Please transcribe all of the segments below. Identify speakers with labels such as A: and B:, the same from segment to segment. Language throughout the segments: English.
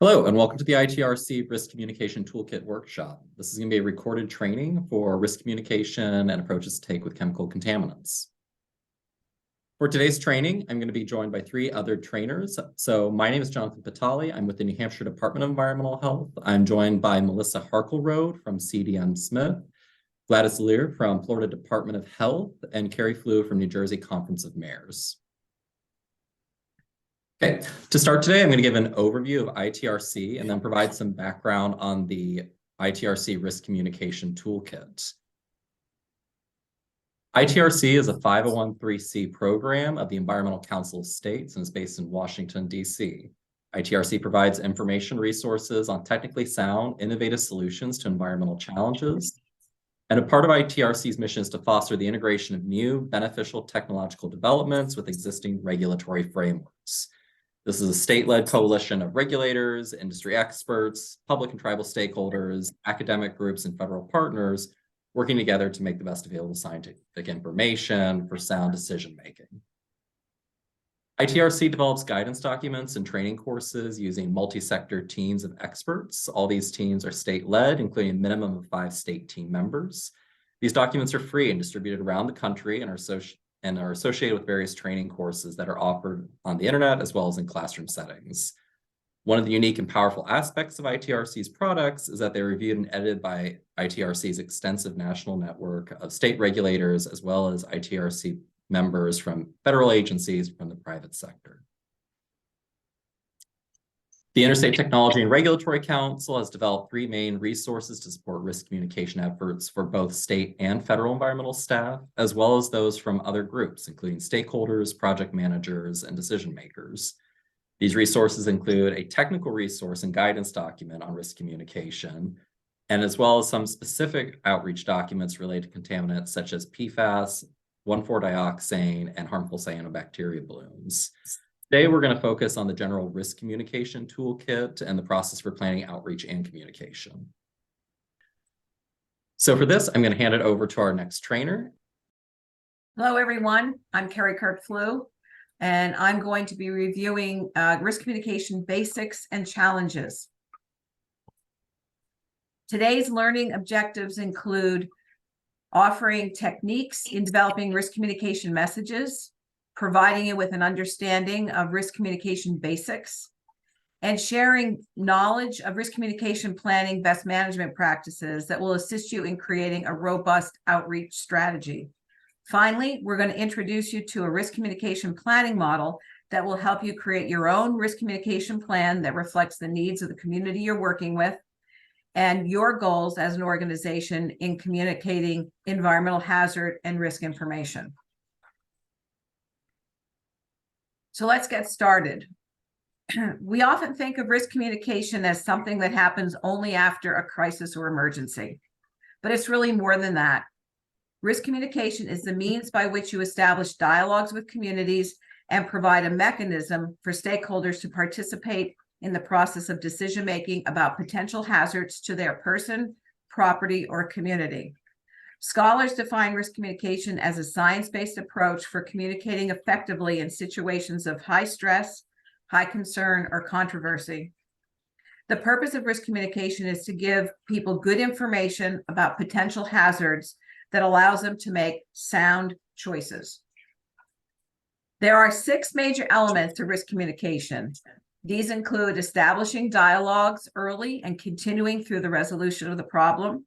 A: Hello, and welcome to the ITRC Risk Communication Toolkit workshop. This is going to be a recorded training for risk communication and approaches to take with chemical contaminants. For today's training, I'm going to be joined by three other trainers. So my name is Jonathan Patali. I'm with the New Hampshire Department of Environmental Health. I'm joined by Melissa Harkleroad from CDM Smith, Gladys Lear from Florida Department of Health, and Carrie Flew from New Jersey Conference of Mayors. Okay, to start today, I'm going to give an overview of ITRC and then provide some background on the ITRC Risk Communication Toolkit. ITRC is a 501(c) program of the Environmental Council of States and is based in Washington, D.C. ITRC provides information resources on technically sound, innovative solutions to environmental challenges. And a part of ITRC's mission is to foster the integration of new, beneficial technological developments with existing regulatory frameworks. This is a state-led coalition of regulators, industry experts, public and tribal stakeholders, academic groups, and federal partners working together to make the best available scientific information for sound decision-making. ITRC develops guidance documents and training courses using multi-sector teams of experts. All these teams are state-led, including a minimum of 5 state team members. These documents are free and distributed around the country and are associated with various training courses that are offered on the internet as well as in classroom settings. One of the unique and powerful aspects of ITRC's products is that they're reviewed and edited by ITRC's extensive national network of state regulators as well as ITRC members from federal agencies from the private sector. The Interstate Technology and Regulatory Council has developed 3 main resources to support risk communication efforts for both state and federal environmental staff, as well as those from other groups, including stakeholders, project managers, and decision makers. These resources include a technical resource and guidance document on risk communication, and as well as some specific outreach documents related to contaminants such as PFAS, 1,4-dioxane, and harmful cyanobacteria blooms. Today, we're going to focus on the general risk communication toolkit and the process for planning outreach and communication. So for this, I'm going to hand it over to our next trainer.
B: Hello, everyone. I'm Carrie Flew, and I'm going to be reviewing risk communication basics and challenges. Today's learning objectives include offering techniques in developing risk communication messages, providing you with an understanding of risk communication basics, and sharing knowledge of risk communication planning best management practices that will assist you in creating a robust outreach strategy. Finally, we're going to introduce you to a risk communication planning model that will help you create your own risk communication plan that reflects the needs of the community you're working with and your goals as an organization in communicating environmental hazard and risk information. So let's get started. We often think of risk communication as something that happens only after a crisis or emergency, but it's really more than that. Risk communication is the means by which you establish dialogues with communities and provide a mechanism for stakeholders to participate in the process of decision-making about potential hazards to their person, property, or community. Scholars define risk communication as a science-based approach for communicating effectively in situations of high stress, high concern, or controversy. The purpose of risk communication is to give people good information about potential hazards that allows them to make sound choices. There are 6 major elements to risk communication. These include establishing dialogues early and continuing through the resolution of the problem,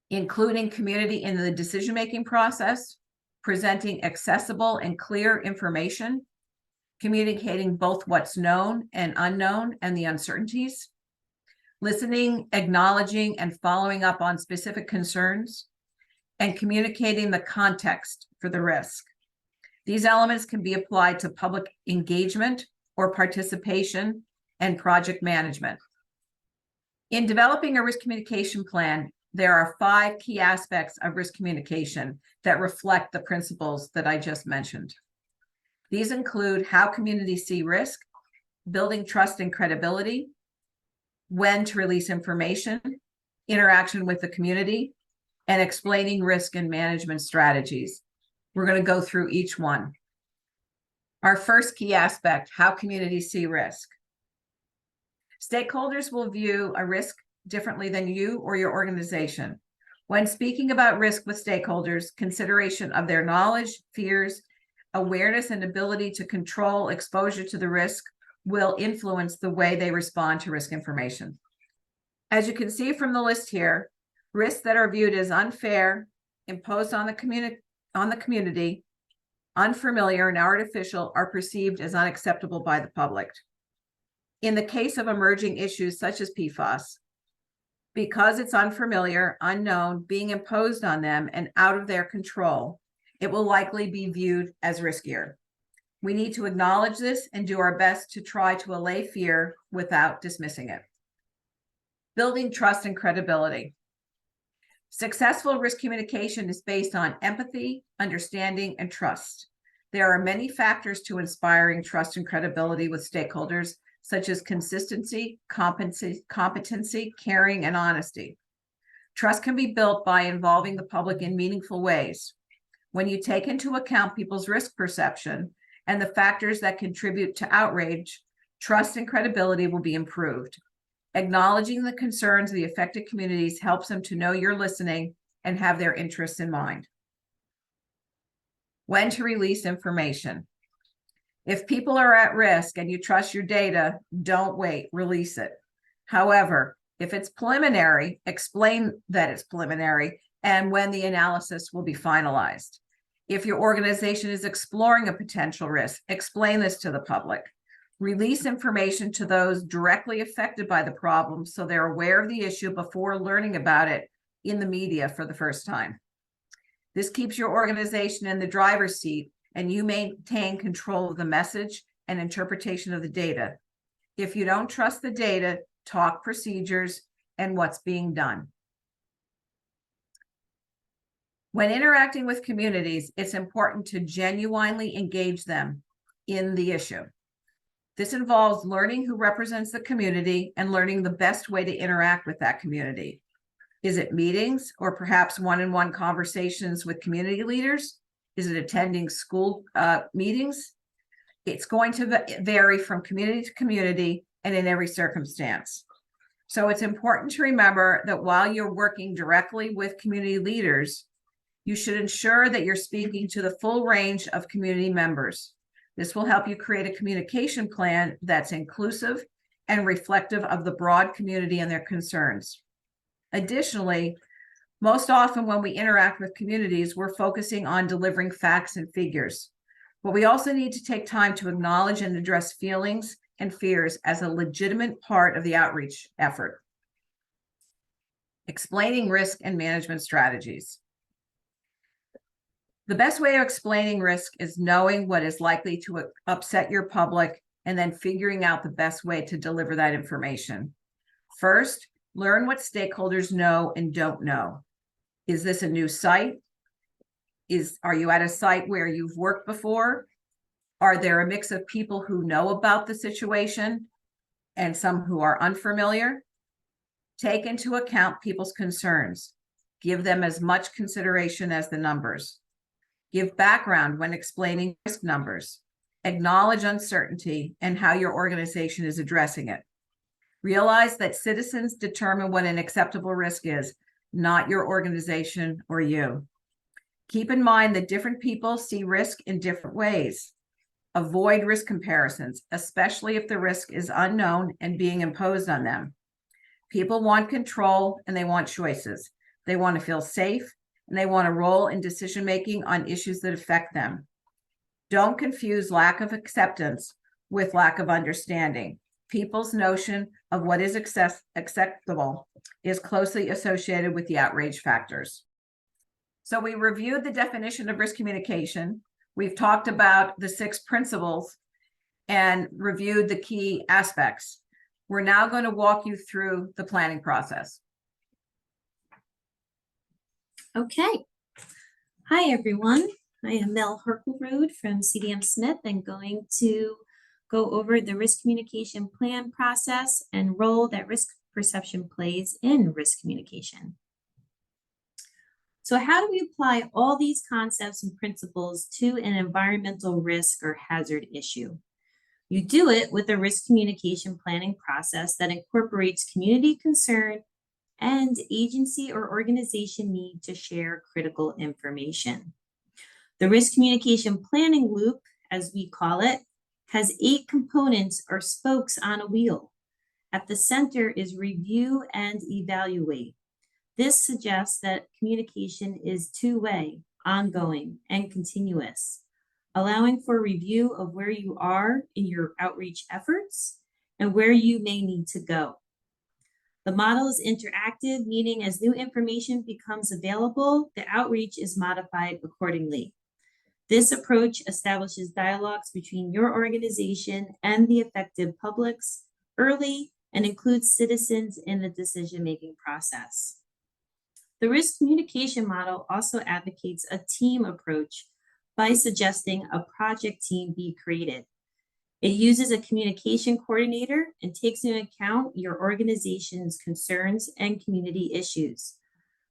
B: including community in the decision-making process, presenting accessible and clear information, communicating both what's known and unknown and the uncertainties, listening, acknowledging, and following up on specific concerns, and communicating the context for the risk. These elements can be applied to public engagement or participation and project management. In developing a risk communication plan, there are 5 key aspects of risk communication that reflect the principles that I just mentioned. These include how communities see risk, building trust and credibility, when to release information, interaction with the community, and explaining risk and management strategies. We're going to go through each one. Our first key aspect, how communities see risk. Stakeholders will view a risk differently than you or your organization. When speaking about risk with stakeholders, consideration of their knowledge, fears, awareness, and ability to control exposure to the risk will influence the way they respond to risk information. As you can see from the list here, risks that are viewed as unfair, imposed on the community, unfamiliar, and artificial are perceived as unacceptable by the public. In the case of emerging issues such as PFAS, because it's unfamiliar, unknown, being imposed on them, and out of their control, it will likely be viewed as riskier. We need to acknowledge this and do our best to try to allay fear without dismissing it. Building trust and credibility. Successful risk communication is based on empathy, understanding, and trust. There are many factors to inspiring trust and credibility with stakeholders, such as consistency, competency, caring, and honesty. Trust can be built by involving the public in meaningful ways. When you take into account people's risk perception and the factors that contribute to outrage, trust and credibility will be improved. Acknowledging the concerns of the affected communities helps them to know you're listening and have their interests in mind. When to release information. If people are at risk and you trust your data, don't wait, release it. However, if it's preliminary, explain that it's preliminary and when the analysis will be finalized. If your organization is exploring a potential risk, explain this to the public. Release information to those directly affected by the problem so they're aware of the issue before learning about it in the media for the first time. This keeps your organization in the driver's seat and you maintain control of the message and interpretation of the data. If you don't trust the data, talk procedures and what's being done. When interacting with communities, it's important to genuinely engage them in the issue. This involves learning who represents the community and learning the best way to interact with that community. Is it meetings or perhaps one-on-one conversations with community leaders? Is it attending school meetings? It's going to vary from community to community and in every circumstance. So it's important to remember that while you're working directly with community leaders, you should ensure that you're speaking to the full range of community members. This will help you create a communication plan that's inclusive and reflective of the broad community and their concerns. Additionally, most often when we interact with communities, we're focusing on delivering facts and figures. But we also need to take time to acknowledge and address feelings and fears as a legitimate part of the outreach effort. Explaining risk and management strategies. The best way of explaining risk is knowing what is likely to upset your public and then figuring out the best way to deliver that information. First, learn what stakeholders know and don't know. Is this a new site? Are you at a site where you've worked before? Are there a mix of people who know about the situation and some who are unfamiliar? Take into account people's concerns. Give them as much consideration as the numbers. Give background when explaining risk numbers. Acknowledge uncertainty and how your organization is addressing it. Realize that citizens determine what an acceptable risk is, not your organization or you. Keep in mind that different people see risk in different ways. Avoid risk comparisons, especially if the risk is unknown and being imposed on them. People want control and they want choices. They want to feel safe and they want a role in decision-making on issues that affect them. Don't confuse lack of acceptance with lack of understanding. People's notion of what is acceptable is closely associated with the outrage factors. So we reviewed the definition of risk communication. We've talked about the 6 principles and reviewed the key aspects. We're now going to walk you through the planning process.
C: Okay. Hi, everyone. I am Mel Herkelrode from CDM Smith and going to go over the risk communication plan process and role that risk perception plays in risk communication. So how do we apply all these concepts and principles to an environmental risk or hazard issue? You do it with a risk communication planning process that incorporates community concern and agency or organization need to share critical information. The risk communication planning loop, as we call it, has 8 components or spokes on a wheel. At the center is review and evaluate. This suggests that communication is two-way, ongoing, and continuous, allowing for review of where you are in your outreach efforts and where you may need to go. The model is interactive, meaning as new information becomes available, the outreach is modified accordingly. This approach establishes dialogues between your organization and the affected publics early and includes citizens in the decision-making process. The risk communication model also advocates a team approach by suggesting a project team be created. It uses a communication coordinator and takes into account your organization's concerns and community issues.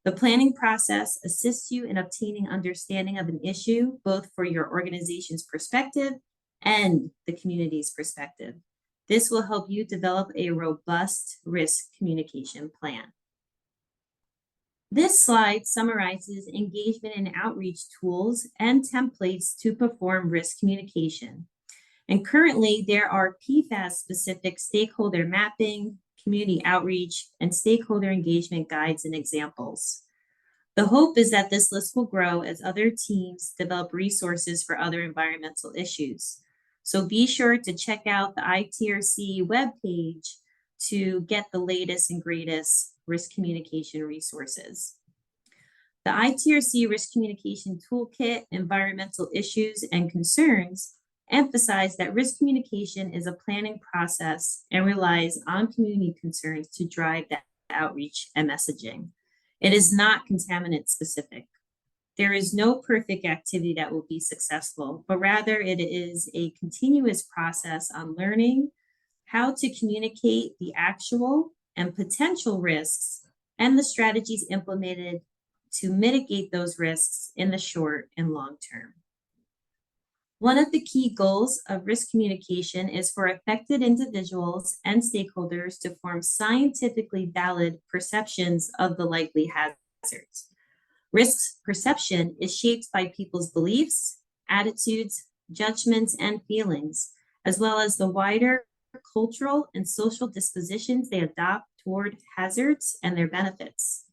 C: The planning process assists you in obtaining understanding of an issue, both for your organization's perspective and the community's perspective. This will help you develop a robust risk communication plan. This slide summarizes engagement and outreach tools and templates to perform risk communication. And currently, there are PFAS-specific stakeholder mapping, community outreach, and stakeholder engagement guides and examples. The hope is that this list will grow as other teams develop resources for other environmental issues. So be sure to check out the ITRC webpage to get the latest and greatest risk communication resources. The ITRC Risk Communication Toolkit, Environmental Issues and Concerns emphasize that risk communication is a planning process and relies on community concerns to drive that outreach and messaging. It is not contaminant specific. There is no perfect activity that will be successful, but rather it is a continuous process on learning how to communicate the actual and potential risks and the strategies implemented to mitigate those risks in the short and long term. One of the key goals of risk communication is for affected individuals and stakeholders to form scientifically valid perceptions of the likely hazards. Risk perception is shaped by people's beliefs, attitudes, judgments, and feelings, as well as the wider cultural and social dispositions they adopt toward hazards and their benefits.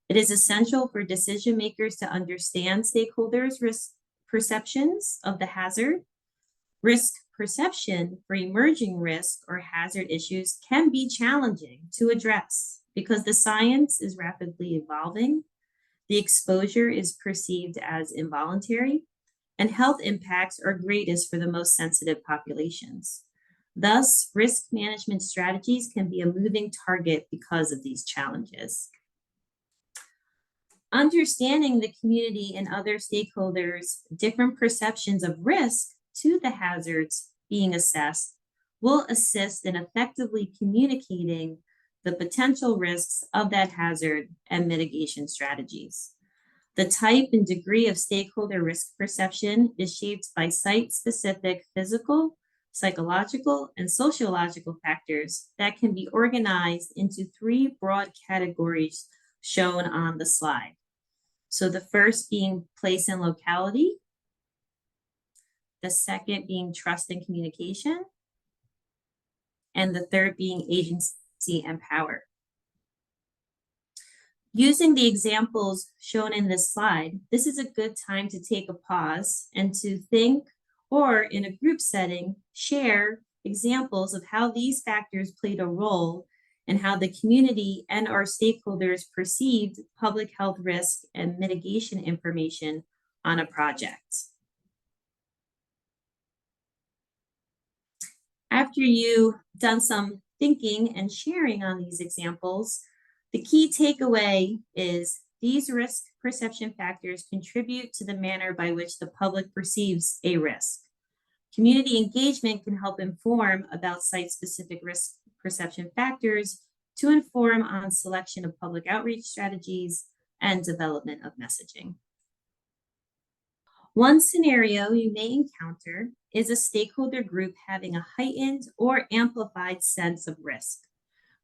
C: It is essential for decision makers to understand stakeholders' risk perceptions of the hazard. Risk perception for emerging risk or hazard issues can be challenging to address because the science is rapidly evolving, the exposure is perceived as involuntary, and health impacts are greatest for the most sensitive populations. Thus, risk management strategies can be a moving target because of these challenges. Understanding the community and other stakeholders' different perceptions of risk to the hazards being assessed will assist in effectively communicating the potential risks of that hazard and mitigation strategies. The type and degree of stakeholder risk perception is shaped by site-specific physical, psychological, and sociological factors that can be organized into 3 broad categories shown on the slide. So the first being place and locality, the second being trust and communication, and the third being agency and power. Using the examples shown in this slide, this is a good time to take a pause and to think, or in a group setting, share examples of how these factors played a role and how the community and our stakeholders perceived public health risk and mitigation information on a project. After you've done some thinking and sharing on these examples, the key takeaway is these risk perception factors contribute to the manner by which the public perceives a risk. Community engagement can help inform about site-specific risk perception factors to inform on selection of public outreach strategies and development of messaging. One scenario you may encounter is a stakeholder group having a heightened or amplified sense of risk,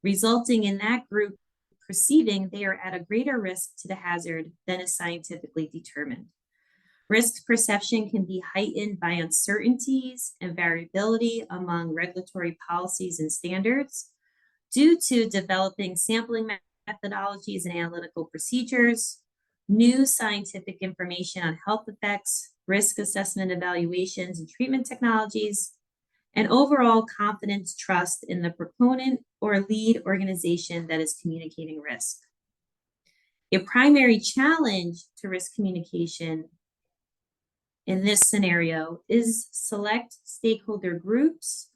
C: resulting in that group perceiving they are at a greater risk to the hazard than is scientifically determined. Risk perception can be heightened by uncertainties and variability among regulatory policies and standards due to developing sampling methodologies and analytical procedures, new scientific information on health effects, risk assessment evaluations and treatment technologies, and overall confidence, trust in the proponent or lead organization that is communicating risk. A primary challenge to risk communication in this scenario is select stakeholder groups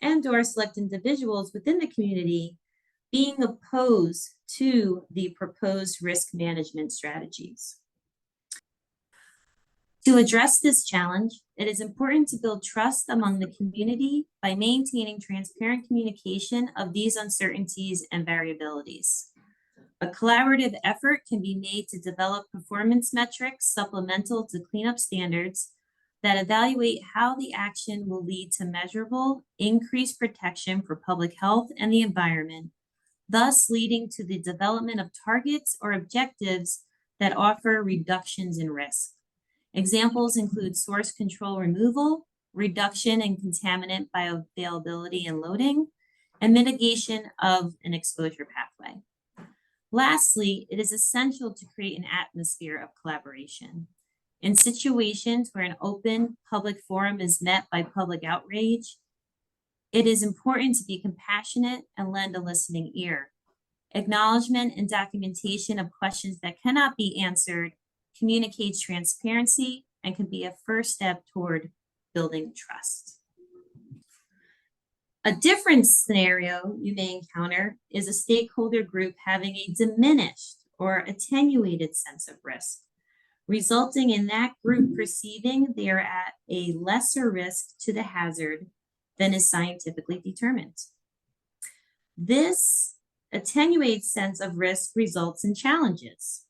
C: and/or select individuals within the community being opposed to the proposed risk management strategies. To address this challenge, it is important to build trust among the community by maintaining transparent communication of these uncertainties and variabilities. A collaborative effort can be made to develop performance metrics supplemental to cleanup standards that evaluate how the action will lead to measurable, increased protection for public health and the environment, thus leading to the development of targets or objectives that offer reductions in risk. Examples include source control removal, reduction in contaminant bioavailability and loading, and mitigation of an exposure pathway. Lastly, it is essential to create an atmosphere of collaboration. In situations where an open public forum is met by public outrage, it is important to be compassionate and lend a listening ear. Acknowledgement and documentation of questions that cannot be answered communicates transparency and can be a first step toward building trust. A different scenario you may encounter is a stakeholder group having a diminished or attenuated sense of risk, resulting in that group perceiving they are at a lesser risk to the hazard than is scientifically determined. This attenuated sense of risk results in challenges,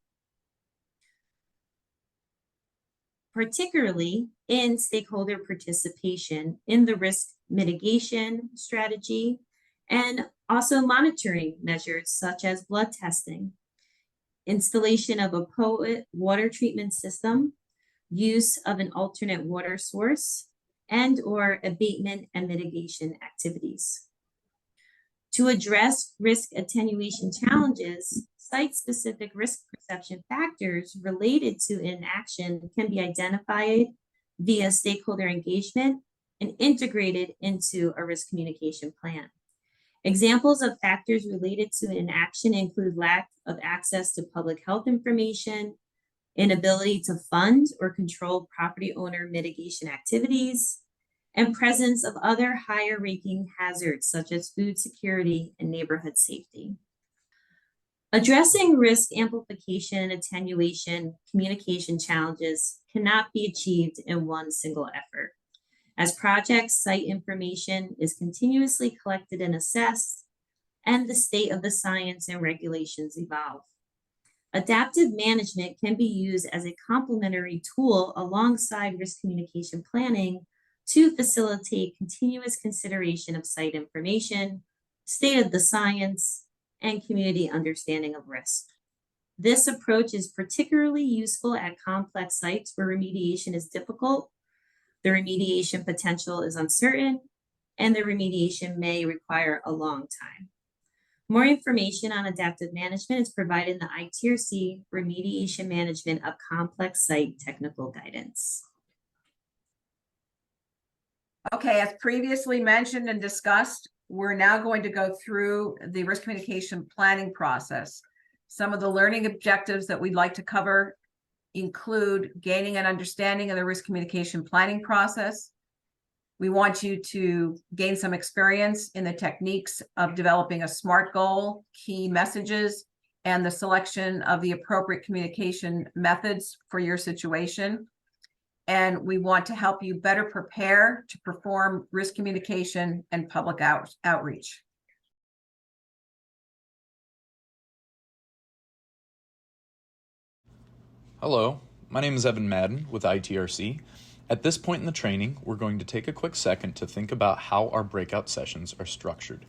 C: particularly in stakeholder participation in the risk mitigation strategy and also monitoring measures such as blood testing, installation of a POET water treatment system, use of an alternate water source, and/or abatement and mitigation activities. To address risk attenuation challenges, site-specific risk perception factors related to inaction can be identified via stakeholder engagement and integrated into a risk communication plan. Examples of factors related to inaction include lack of access to public health information, inability to fund or control property owner mitigation activities, and presence of other higher ranking hazards such as food security and neighborhood safety. Addressing risk amplification and attenuation communication challenges cannot be achieved in one single effort. As project site information is continuously collected and assessed, and the state of the science and regulations evolve. Adaptive management can be used as a complementary tool alongside risk communication planning to facilitate continuous consideration of site information, state of the science, and community understanding of risk. This approach is particularly useful at complex sites where remediation is difficult, the remediation potential is uncertain, and the remediation may require a long time. More information on adaptive management is provided in the ITRC Remediation Management of Complex Site Technical Guidance.
B: Okay, as previously mentioned and discussed, we're now going to go through the risk communication planning process. Some of the learning objectives that we'd like to cover include gaining an understanding of the risk communication planning process. We want you to gain some experience in the techniques of developing a SMART goal, key messages, and the selection of the appropriate communication methods for your situation. And we want to help you better prepare to perform risk communication and public outreach.
D: Hello, my name is Evan Madden with ITRC, At this point in the training, we're going to take a quick second to think about how our breakout sessions are structured.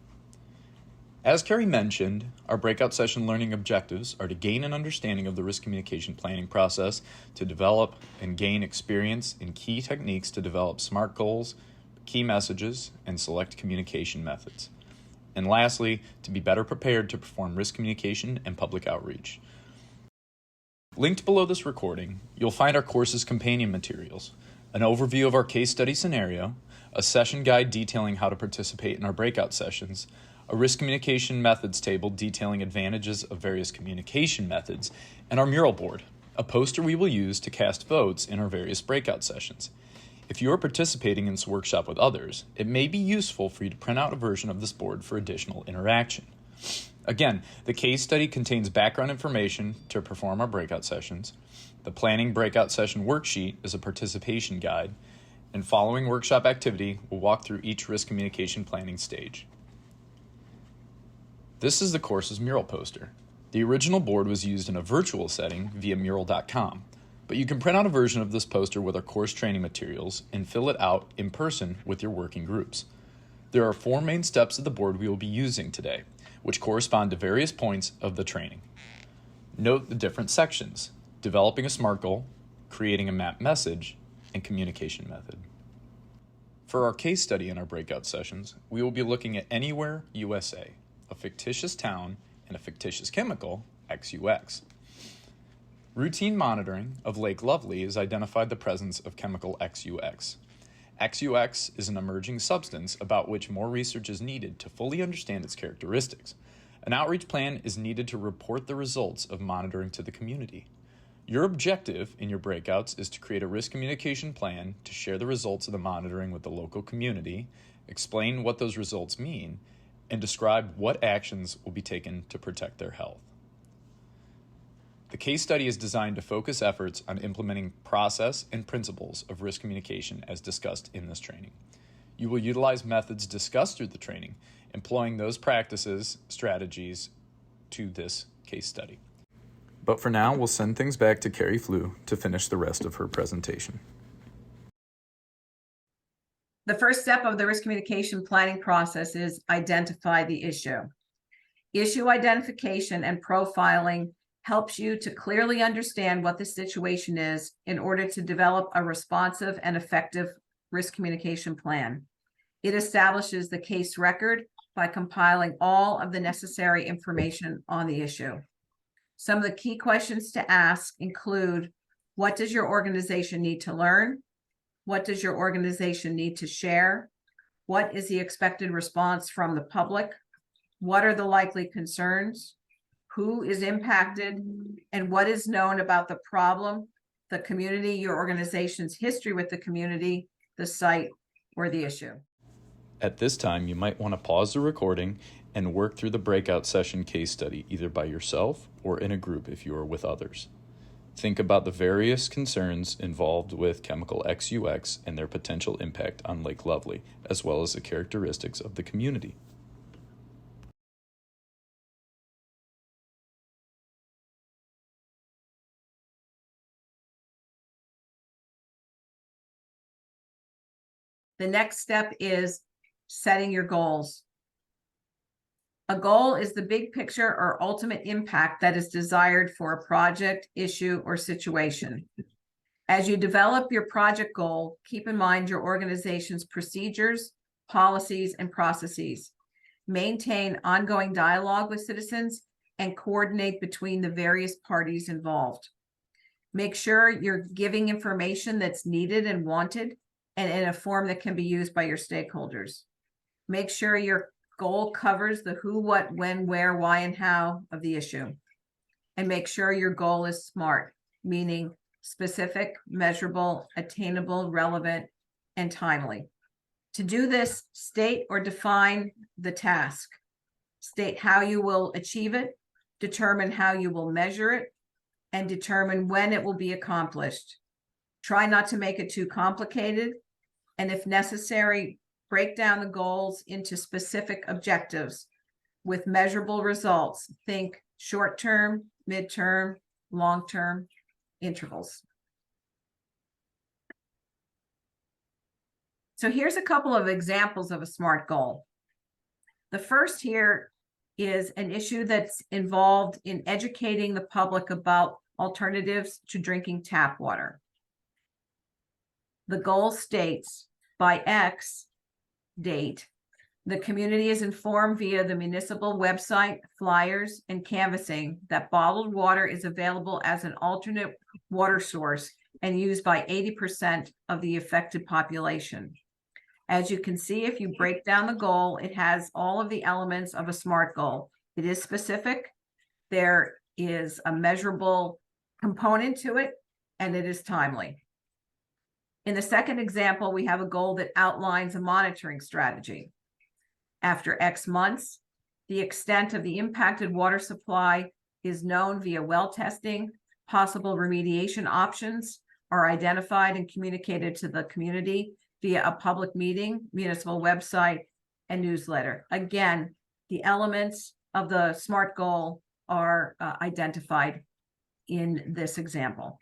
D: As Carrie mentioned, our breakout session learning objectives are to gain an understanding of the risk communication planning process, to develop and gain experience in key techniques to develop SMART goals, key messages, and select communication methods. And lastly, to be better prepared to perform risk communication and public outreach. Linked below this recording, you'll find our course's companion materials, an overview of our case study scenario, a session guide detailing how to participate in our breakout sessions, a risk communication methods table detailing advantages of various communication methods, and our mural board, a poster we will use to cast votes in our various breakout sessions. If you are participating in this workshop with others, it may be useful for you to print out a version of this board for additional interaction. Again, the case study contains background information to perform our breakout sessions. The planning breakout session worksheet is a participation guide, and following workshop activity, we'll walk through each risk communication planning stage. This is the course's mural poster. The original board was used in a virtual setting via mural.com, but you can print out a version of this poster with our course training materials and fill it out in person with your working groups. There are 4 main steps of the board we will be using today, which correspond to various points of the training. Note the different sections: developing a SMART goal, creating a map message, and communication method. For our case study in our breakout sessions, we will be looking at Anywhere, USA, a fictitious town, and a fictitious chemical, XUX. Routine monitoring of Lake Lovely has identified the presence of chemical XUX. XUX is an emerging substance about which more research is needed to fully understand its characteristics. An outreach plan is needed to report the results of monitoring to the community. Your objective in your breakouts is to create a risk communication plan to share the results of the monitoring with the local community, explain what those results mean, and describe what actions will be taken to protect their health. The case study is designed to focus efforts on implementing process and principles of risk communication as discussed in this training. You will utilize methods discussed through the training, employing those practices, strategies to this case study. But for now, we'll send things back to Carrie Flew to finish the rest of her presentation.
B: The first step of the risk communication planning process is identify the issue. Issue identification and profiling helps you to clearly understand what the situation is in order to develop a responsive and effective risk communication plan. It establishes the case record by compiling all of the necessary information on the issue. Some of the key questions to ask include: what does your organization need to learn? What does your organization need to share? What is the expected response from the public? What are the likely concerns? Who is impacted? And what is known about the problem, the community, your organization's history with the community, the site, or the issue?
D: At this time, you might want to pause the recording and work through the breakout session case study either by yourself or in a group if you are with others. Think about the various concerns involved with chemical XUX and their potential impact on Lake Lovely, as well as the characteristics of the community.
B: The next step is setting your goals. A goal is the big picture or ultimate impact that is desired for a project, issue, or situation. As you develop your project goal, keep in mind your organization's procedures, policies, and processes. Maintain ongoing dialogue with citizens and coordinate between the various parties involved. Make sure you're giving information that's needed and wanted and in a form that can be used by your stakeholders. Make sure your goal covers the who, what, when, where, why, and how of the issue. And make sure your goal is SMART, meaning specific, measurable, attainable, relevant, and timely. To do this, state or define the task. State how you will achieve it, determine how you will measure it, and determine when it will be accomplished. Try not to make it too complicated, and if necessary, break down the goals into specific objectives with measurable results. Think short-term, mid-term, long-term intervals. So here's a couple of examples of a SMART goal. The first here is an issue that's involved in educating the public about alternatives to drinking tap water. The goal states, by X date, the community is informed via the municipal website, flyers, and canvassing that bottled water is available as an alternate water source and used by 80% of the affected population. As you can see, if you break down the goal, it has all of the elements of a SMART goal. It is specific, there is a measurable component to it, and it is timely. In the second example, we have a goal that outlines a monitoring strategy. After X months, the extent of the impacted water supply is known via well testing. Possible remediation options are identified and communicated to the community via a public meeting, municipal website, and newsletter. Again, the elements of the SMART goal are identified in this example.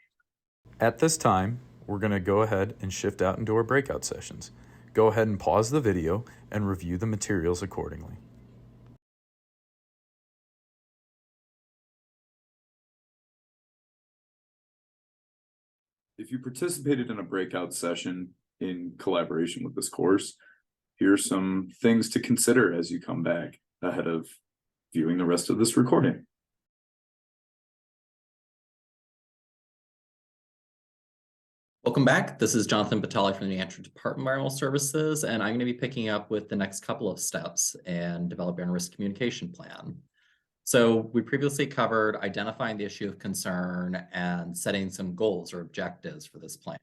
D: At this time, we're going to go ahead and shift out into our breakout sessions. Go ahead and pause the video and review the materials accordingly.
E: If you participated in a breakout session in collaboration with this course, here are some things to consider as you come back ahead of viewing the rest of this recording.
A: Welcome back. This is Jonathan Batali from the New Hampshire Department of Environmental Services, and I'm going to be picking up with the next couple of steps in developing a risk communication plan. So we previously covered identifying the issue of concern and setting some goals or objectives for this plan.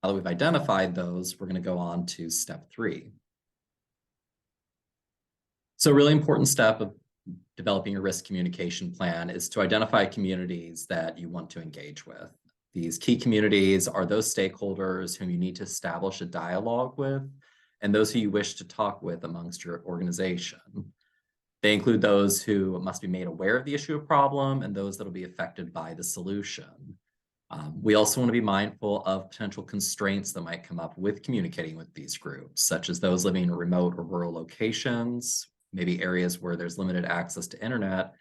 A: Now that we've identified those, we're going to go on to step 3. So a really important step of developing your risk communication plan is to identify communities that you want to engage with. These key communities are those stakeholders whom you need to establish a dialogue with and those who you wish to talk with amongst your organization. They include those who must be made aware of the issue or problem and those that will be affected by the solution. We also want to be mindful of potential constraints that might come up with communicating with these groups, such as those living in remote or rural locations, maybe areas where there's limited access to internet,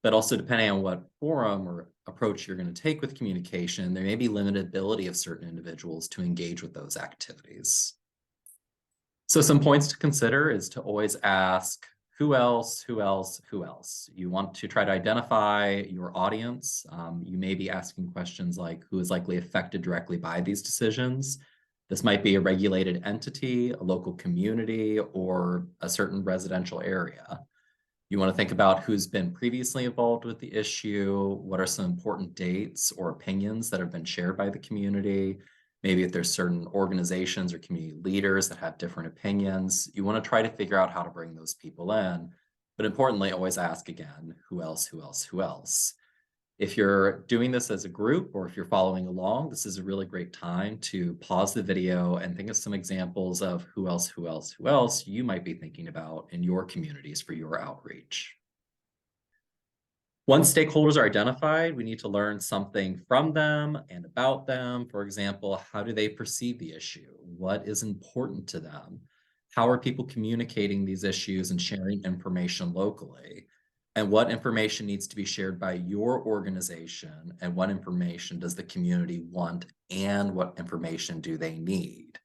A: but also depending on what forum or approach you're going to take with communication, there may be limited ability of certain individuals to engage with those activities. So some points to consider is to always ask, who else, who else, who else? You want to try to identify your audience. You may be asking questions like, who is likely affected directly by these decisions? This might be a regulated entity, a local community, or a certain residential area. You want to think about who's been previously involved with the issue, what are some important dates or opinions that have been shared by the community. Maybe if there's certain organizations or community leaders that have different opinions, you want to try to figure out how to bring those people in. But importantly, always ask again, who else, who else, who else? If you're doing this as a group or if you're following along, this is a really great time to pause the video and think of some examples of who else, who else, who else you might be thinking about in your communities for your outreach. Once stakeholders are identified, we need to learn something from them and about them. For example, how do they perceive the issue? What is important to them? How are people communicating these issues and sharing information locally? And what information needs to be shared by your organization, and what information does the community want, and what information do they need?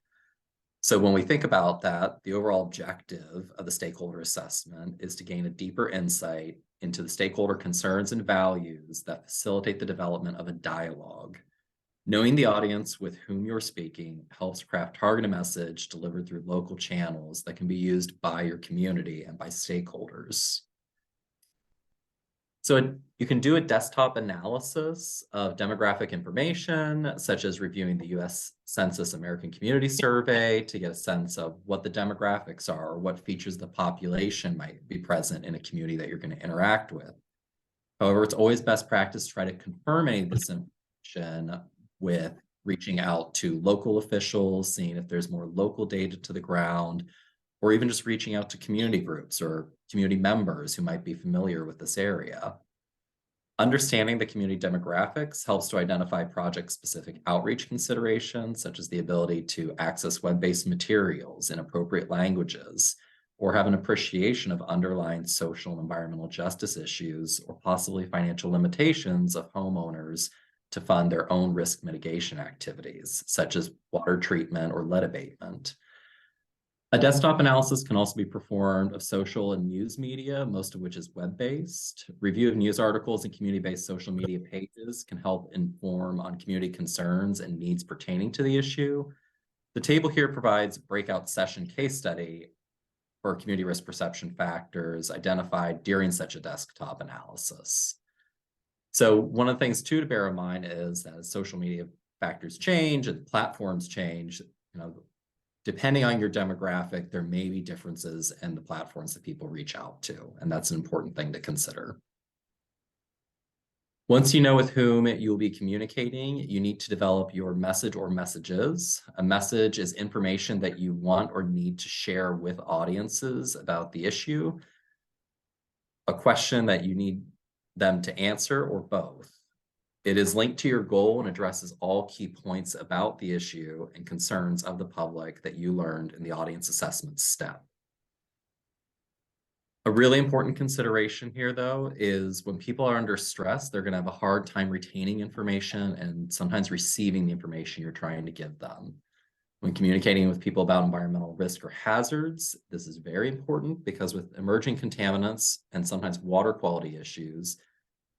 A: So when we think about that, the overall objective of the stakeholder assessment is to gain a deeper insight into the stakeholder concerns and values that facilitate the development of a dialogue. Knowing the audience with whom you're speaking helps craft targeted message delivered through local channels that can be used by your community and by stakeholders. So you can do a desktop analysis of demographic information, such as reviewing the US Census American Community Survey to get a sense of what the demographics are or what features of the population might be present in a community that you're going to interact with. However, it's always best practice to try to confirm any of this information with reaching out to local officials, seeing if there's more local data to the ground, or even just reaching out to community groups or community members who might be familiar with this area. Understanding the community demographics helps to identify project-specific outreach considerations, such as the ability to access web-based materials in appropriate languages, or have an appreciation of underlying social and environmental justice issues, or possibly financial limitations of homeowners to fund their own risk mitigation activities, such as water treatment or lead abatement. A desktop analysis can also be performed of social and news media, most of which is web-based. Review of news articles and community-based social media pages can help inform on community concerns and needs pertaining to the issue. The table here provides a breakout session case study for community risk perception factors identified during such a desktop analysis. So one of the things too to bear in mind is that as social media factors change and platforms change, depending on your demographic, there may be differences in the platforms that people reach out to, and that's an important thing to consider. Once you know with whom you'll be communicating, you need to develop your message or messages. A message is information that you want or need to share with audiences about the issue, a question that you need them to answer, or both. It is linked to your goal and addresses all key points about the issue and concerns of the public that you learned in the audience assessment step. A really important consideration here, though, is when people are under stress, they're going to have a hard time retaining information and sometimes receiving the information you're trying to give them. When communicating with people about environmental risk or hazards, this is very important because with emerging contaminants and sometimes water quality issues,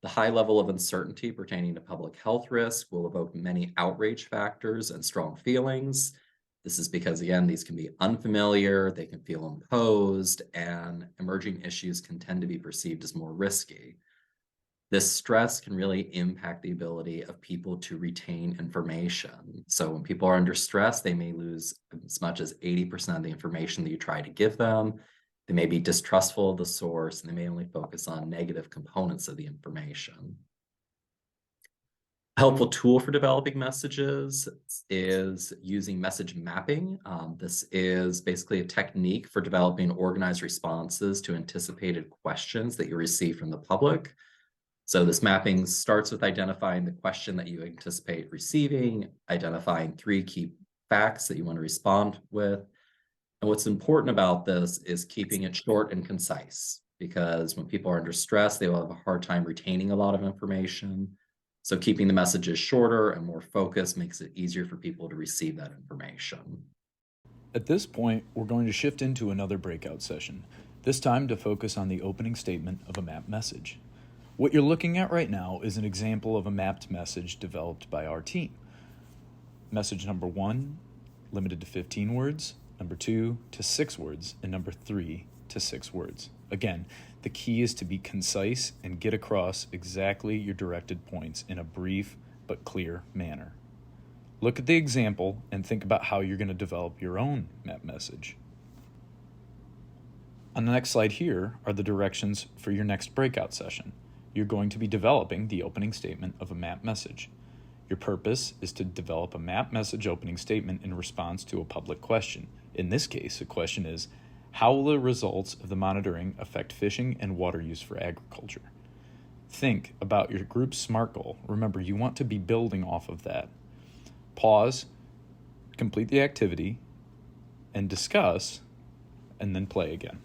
A: the high level of uncertainty pertaining to public health risk will evoke many outrage factors and strong feelings. This is because, again, these can be unfamiliar, they can feel imposed, and emerging issues can tend to be perceived as more risky. This stress can really impact the ability of people to retain information. So when people are under stress, they may lose as much as 80% of the information that you try to give them. They may be distrustful of the source, and they may only focus on negative components of the information. A helpful tool for developing messages is using message mapping. This is basically a technique for developing organized responses to anticipated questions that you receive from the public. So this mapping starts with identifying the question that you anticipate receiving, identifying 3 key facts that you want to respond with. And what's important about this is keeping it short and concise, because when people are under stress, they will have a hard time retaining a lot of information. So keeping the messages shorter and more focused makes it easier for people to receive that information.
D: At this point, we're going to shift into another breakout session, this time to focus on the opening statement of a mapped message. What you're looking at right now is an example of a mapped message developed by our team. Message number 1, limited to 15 words. Number 2 to 6 words, and number 3 to 6 words. Again, the key is to be concise and get across exactly your directed points in a brief but clear manner. Look at the example and think about how you're going to develop your own map message. On the next slide here are the directions for your next breakout session. You're going to be developing the opening statement of a map message. Your purpose is to develop a map message opening statement in response to a public question. In this case, the question is, how will the results of the monitoring affect fishing and water use for agriculture? Think about your group's SMART goal. Remember, you want to be building off of that. Pause, complete the activity, and discuss, and then play again.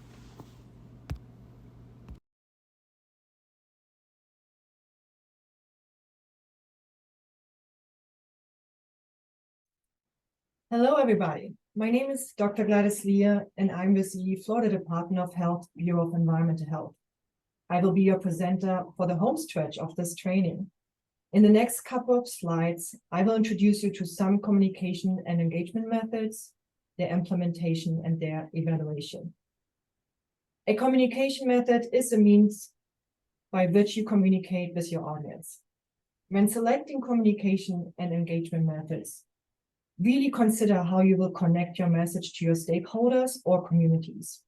F: Hello, everybody. My name is Dr. Gladys Lear, and I'm with the Florida Department of Health, Bureau of Environmental Health. I will be your presenter for the home stretch of this training. In the next couple of slides, I will introduce you to some communication and engagement methods, their implementation, and their evaluation. A communication method is a means by which you communicate with your audience. When selecting communication and engagement methods, really consider how you will connect your message to your stakeholders or communities.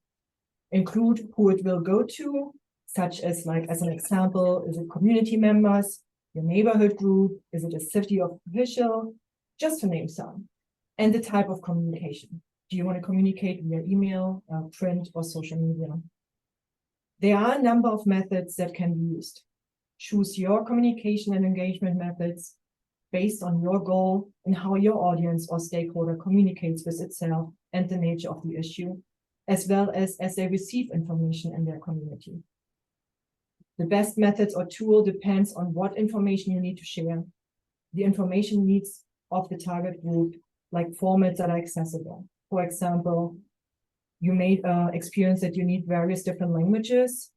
F: Include who it will go to, such as, like, as an example, is it community members, your neighborhood group, is it a city official, just to name some, and the type of communication. Do you want to communicate via email, print, or social media? There are a number of methods that can be used. Choose your communication and engagement methods based on your goal and how your audience or stakeholder communicates with itself and the nature of the issue, as well as they receive information in their community. The best methods or tool depends on what information you need to share, the information needs of the target group, like formats that are accessible. For example, you may experience that you need various different languages,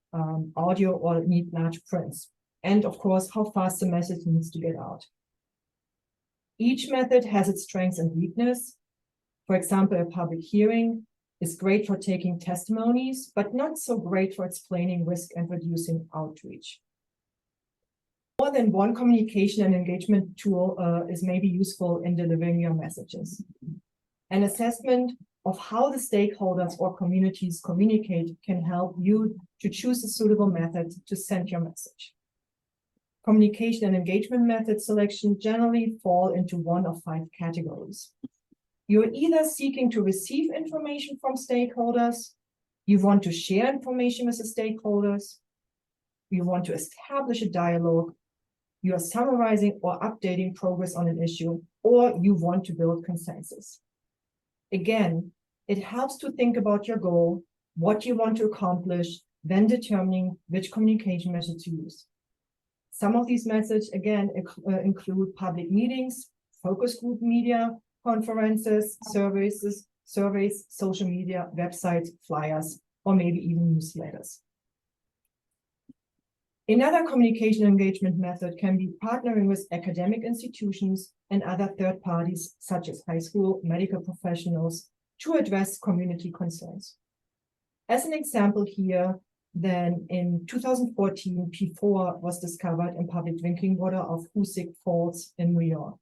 F: audio, or need large prints. And of course, how fast the message needs to get out. Each method has its strengths and weakness. For example, a public hearing is great for taking testimonies, but not so great for explaining risk and reducing outreach. More than one communication and engagement tool is maybe useful in delivering your messages. An assessment of how the stakeholders or communities communicate can help you to choose a suitable method to send your message. Communication and engagement method selection generally fall into one of 5 categories. You're either seeking to receive information from stakeholders, you want to share information with the stakeholders, you want to establish a dialogue, you are summarizing or updating progress on an issue, or you want to build consensus. Again, it helps to think about your goal, what you want to accomplish, then determining which communication method to use. Some of these methods, again, include public meetings, focus group media, conferences, surveys, social media, websites, flyers, or maybe even newsletters. Another communication engagement method can be partnering with academic institutions and other third parties, such as high school, medical professionals, to address community concerns. As an example here, then in 2014, PFOA was discovered in public drinking water of Hoosick Falls in New York.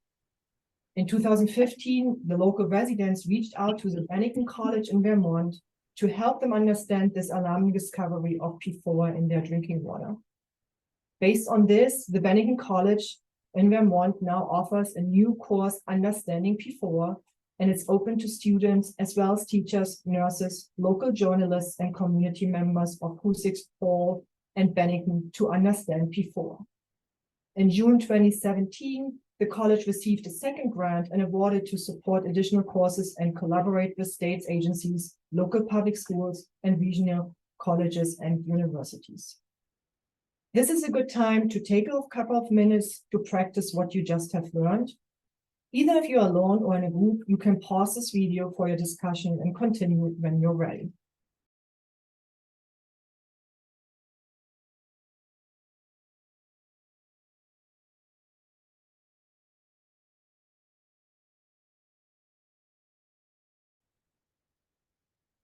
F: In 2015, the local residents reached out to the Bennington College in Vermont to help them understand this alarming discovery of PFOA in their drinking water. Based on this, the Bennington College in Vermont now offers a new course, Understanding PFOA, and it's open to students as well as teachers, nurses, local journalists, and community members of Hoosick Falls and Bennington to understand PFOA. In June 2017, the college received a second grant and awarded to support additional courses and collaborate with states agencies, local public schools, and regional colleges and universities. This is a good time to take a couple of minutes to practice what you just have learned. Either if you're alone or in a group, you can pause this video for your discussion and continue when you're ready.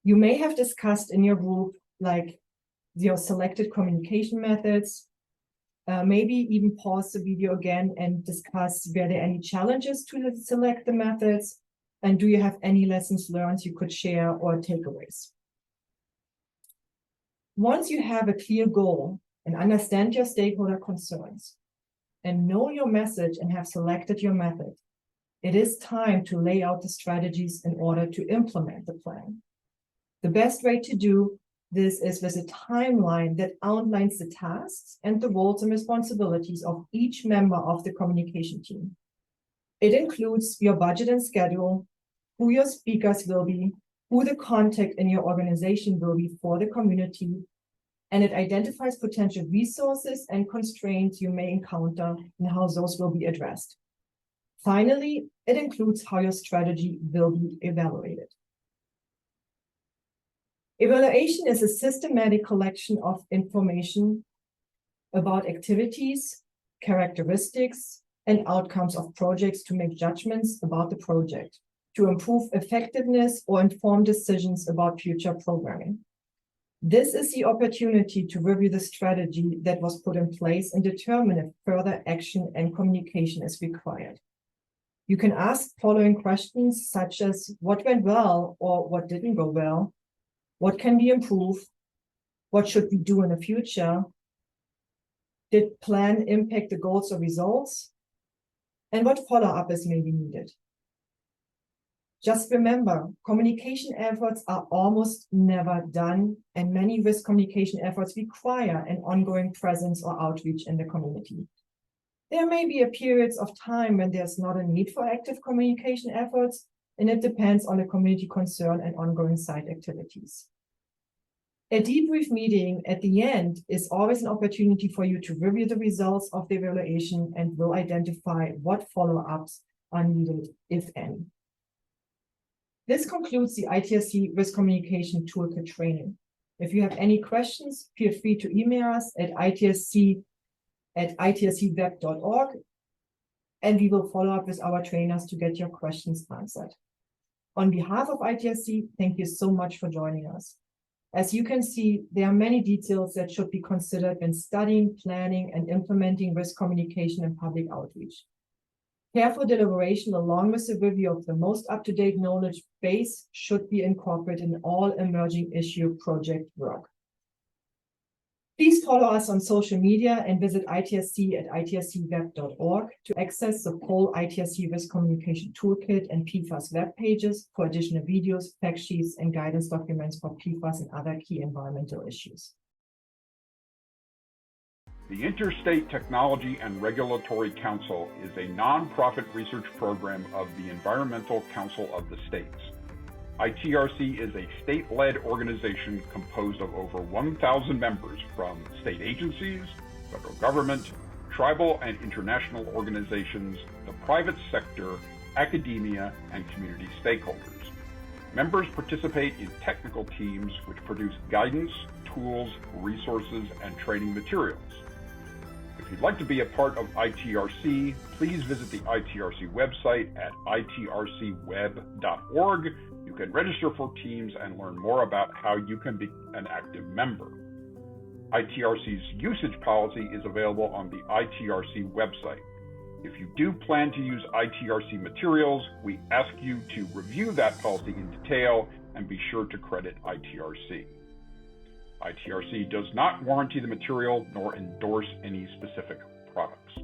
F: You may have discussed in your group, like your selected communication methods, maybe even pause the video again and discuss, were there any challenges to select the methods? And do you have any lessons learned you could share or takeaways? Once you have a clear goal and understand your stakeholder concerns and know your message and have selected your method, it is time to lay out the strategies in order to implement the plan. The best way to do this is with a timeline that outlines the tasks and the roles and responsibilities of each member of the communication team. It includes your budget and schedule, who your speakers will be, who the contact in your organization will be for the community, and it identifies potential resources and constraints you may encounter and how those will be addressed. Finally, it includes how your strategy will be evaluated. Evaluation is a systematic collection of information about activities, characteristics, and outcomes of projects to make judgments about the project, to improve effectiveness or inform decisions about future programming. This is the opportunity to review the strategy that was put in place and determine if further action and communication is required. You can ask following questions such as what went well or what didn't go well, what can be improved, what should we do in the future, did plan impact the goals or results, and what follow-up is maybe needed. Just remember, communication efforts are almost never done, and many risk communication efforts require an ongoing presence or outreach in the community. There may be periods of time when there's not a need for active communication efforts, and it depends on the community concern and ongoing site activities. A debrief meeting at the end is always an opportunity for you to review the results of the evaluation and will identify what follow-ups are needed, if any. This concludes the ITRC Risk Communication Toolkit training. If you have any questions, feel free to email us at itrc@itrcweb.org, and we will follow up with our trainers to get your questions answered. On behalf of ITRC, thank you so much for joining us. As you can see, there are many details that should be considered when studying, planning, and implementing risk communication and public outreach. Careful deliberation along with a review of the most up-to-date knowledge base should be incorporated in all emerging issue project work. Please follow us on social media and visit itrc@itrcweb.org to access the full ITRC Risk Communication Toolkit and PFAS web pages for additional videos, fact sheets, and guidance documents for PFAS and other key environmental issues.
G: The Interstate Technology and Regulatory Council is a nonprofit research program of the Environmental Council of the States. ITRC is a state-led organization composed of over 1,000 members from state agencies, federal government, tribal and international organizations, the private sector, academia, and community stakeholders. Members participate in technical teams which produce guidance, tools, resources, and training materials. If you'd like to be a part of ITRC, please visit the ITRC website at itrcweb.org. You can register for teams and learn more about how you can be an active member. ITRC's usage policy is available on the ITRC website. If you do plan to use ITRC materials, we ask you to review that policy in detail and be sure to credit ITRC. ITRC does not warranty the material nor endorse any specific products.